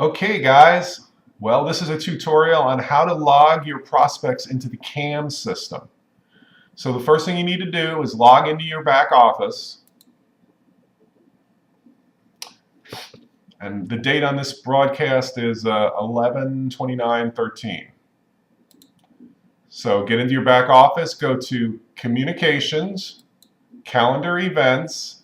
Okay, guys. Well, this is a tutorial on how to log your prospects into the CAMS system. So the first thing you need to do is log into your back office. And the date on this broadcast is 11/29/13. So get into your back office, go to Communications, Calendar Events.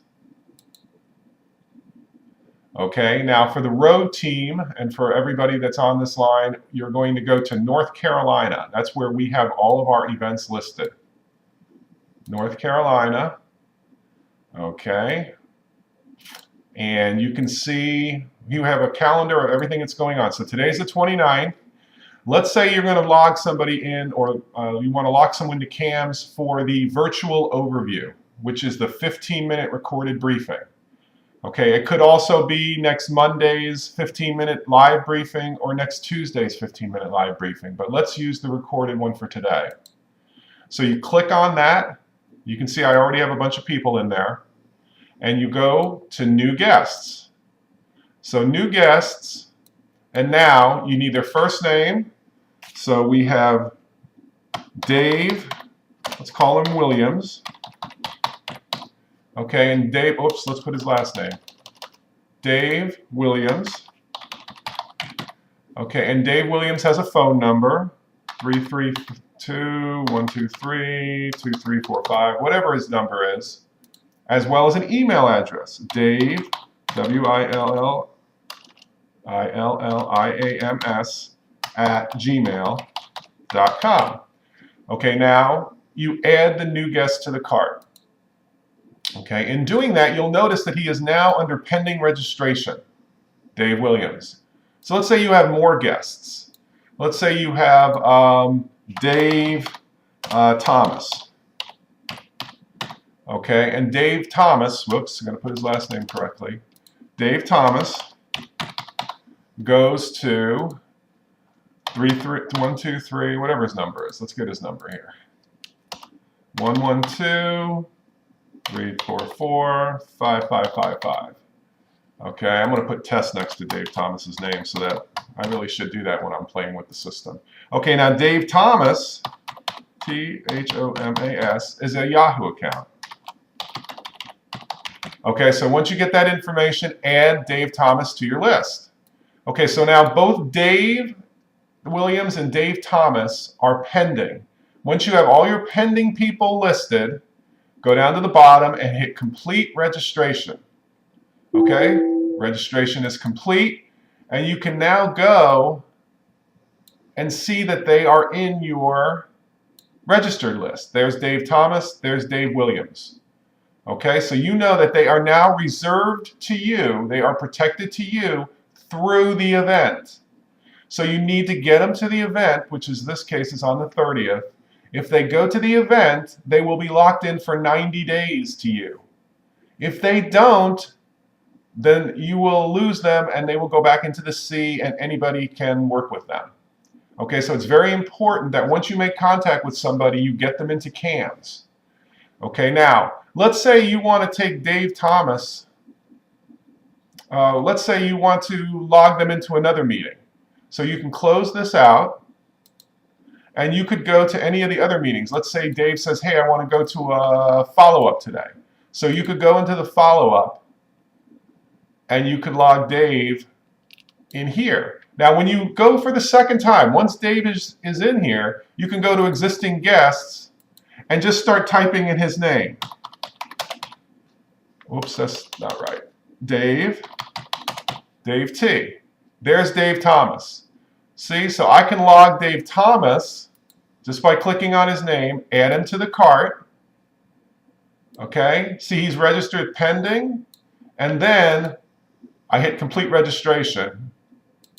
Okay, now for the road team and for everybody that's on this line, you're going to go to North Carolina. That's where we have all of our events listed. North Carolina. Okay. And you can see you have a calendar of everything that's going on. So today's the 29th. Let's say you're going to log somebody in, or you want to log someone to CAMS for the virtual overview, which is the 15-minute recorded briefing. Okay, it could also be next Monday's 15-minute live briefing or next Tuesday's 15-minute live briefing, but let's use the recorded one for today. So you click on that. You can see I already have a bunch of people in there. And you go to New Guests. So New Guests, and now you need their first name. So we have Dave, let's call him Williams. Okay, and Dave, oops, let's put his last name. Dave Williams. Okay, and Dave Williams has a phone number, 332-123-2345, whatever his number is, as well as an email address, Dave, WILLIAMS, @gmail.com. Okay, now you add the new guest to the cart. Okay, in doing that, you'll notice that he is now under pending registration, Dave Williams. So let's say you have more guests. Let's say you have Dave Thomas. Okay, and Dave Thomas, whoops, I'm going to put his last name correctly. Dave Thomas goes to 123, whatever his number is. Let's get his number here. 112-344-5555. Okay, I'm going to put test next to Dave Thomas's name, so that I really should do that when I'm playing with the system. Okay, now Dave Thomas, Thomas, is a Yahoo account. Okay, so once you get that information, add Dave Thomas to your list. Okay, so now both Dave Williams and Dave Thomas are pending. Once you have all your pending people listed, go down to the bottom and hit complete registration. Okay, registration is complete, and you can now go and see that they are in your registered list. There's Dave Thomas, there's Dave Williams. Okay, so you know that they are now reserved to you, they are protected to you through the event. So you need to get them to the event, which is this case is on the 30th. If they go to the event, they will be locked in for 90 days to you. If they don't, then you will lose them and they will go back into the sea and anybody can work with them. Okay, so it's very important that once you make contact with somebody, you get them into CAMS. Okay, now, let's say you want to take Dave Thomas, let's say you want to log them into another meeting. So you can close this out and you could go to any of the other meetings. Let's say Dave says, hey, I want to go to a follow-up today. So you could go into the follow-up and you could log Dave in here. Now when you go for the second time, once Dave is in here, you can go to existing guests and just start typing in his name. Oops, that's not right. Dave T. There's Dave Thomas. See, so I can log Dave Thomas just by clicking on his name, add him to the cart. Okay, see he's registered pending, and then I hit complete registration.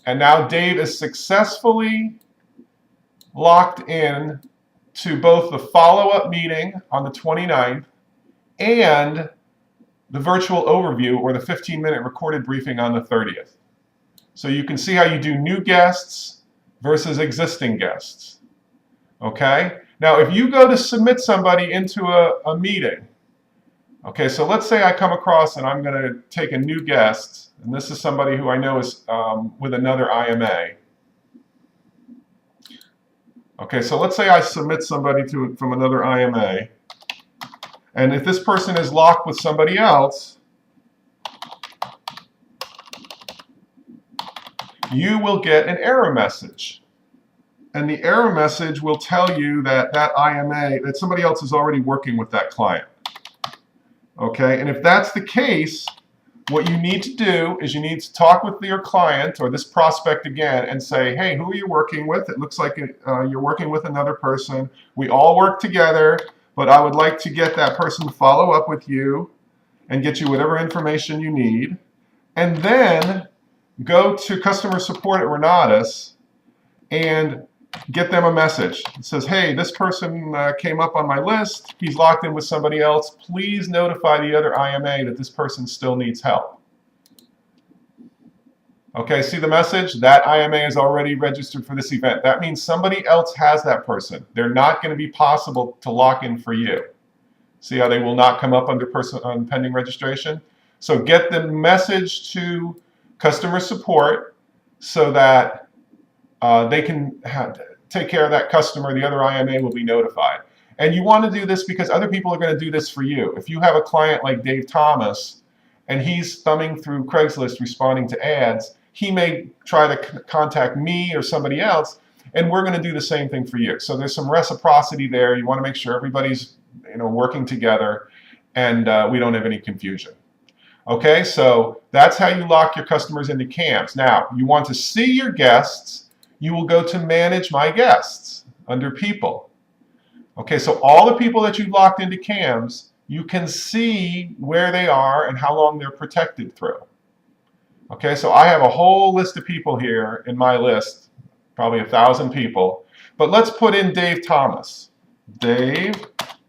And now Dave is successfully locked in to both the follow-up meeting on the 29th and the virtual overview, or the 15-minute recorded briefing on the 30th. So you can see how you do new guests versus existing guests. Okay? Now if you go to submit somebody into a meeting, Okay, so let's say I come across and I'm going to take a new guest, and this is somebody who I know is with another IMA. Okay, so let's say I submit somebody from another IMA, and if this person is locked with somebody else, you will get an error message. And the error message will tell you that IMA, that somebody else is already working with that client. Okay, and if that's the case, what you need to do is you need to talk with your client or this prospect again and say, hey, who are you working with? It looks like you're working with another person. We all work together, but I would like to get that person to follow up with you and get you whatever information you need. And then go to customer support at Renatus and get them a message. It says, hey, this person came up on my list. He's locked in with somebody else. Please notify the other IMA that this person still needs help. Okay, see the message? That IMA is already registered for this event. That means somebody else has that person. They're not going to be possible to lock in for you. See how they will not come up under pending registration? So get the message to customer support so that they can take care of that customer. The other IMA will be notified. And you want to do this because other people are going to do this for you. If you have a client like Dave Thomas and he's thumbing through Craigslist responding to ads, he may try to contact me or somebody else, and we're going to do the same thing for you. So there's some reciprocity there. You want to make sure everybody's working together and we don't have any confusion. Okay, so that's how you lock your customers into CAMS. Now, you want to see your guests. You will go to Manage My Guests under People. Okay, so all the people that you've locked into CAMS, you can see where they are and how long they're protected through. Okay, so I have a whole list of people here in my list, probably 1,000 people. But let's put in Dave Thomas. Dave,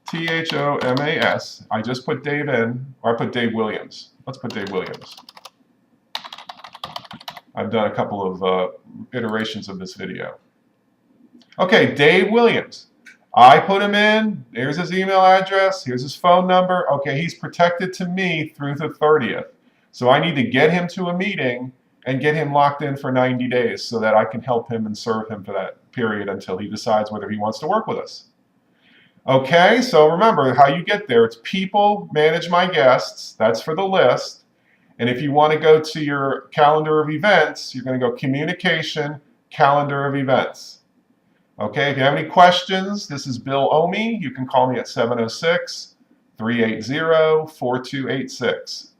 Thomas. I just put Dave in, or I put Dave Williams. Let's put Dave Williams. I've done a couple of iterations of this video. Okay, Dave Williams. I put him in. Here's his email address. Here's his phone number. Okay, he's protected to me through the 30th. So I need to get him to a meeting and get him locked in for 90 days so that I can help him and serve him for that period until he decides whether he wants to work with us. Okay, so remember how you get there. It's People, Manage My Guests. That's for the list. And if you want to go to your calendar of events, you're going to go Communication, Calendar of Events. Okay, if you have any questions, this is Bill Omi. You can call me at 706-380-4286.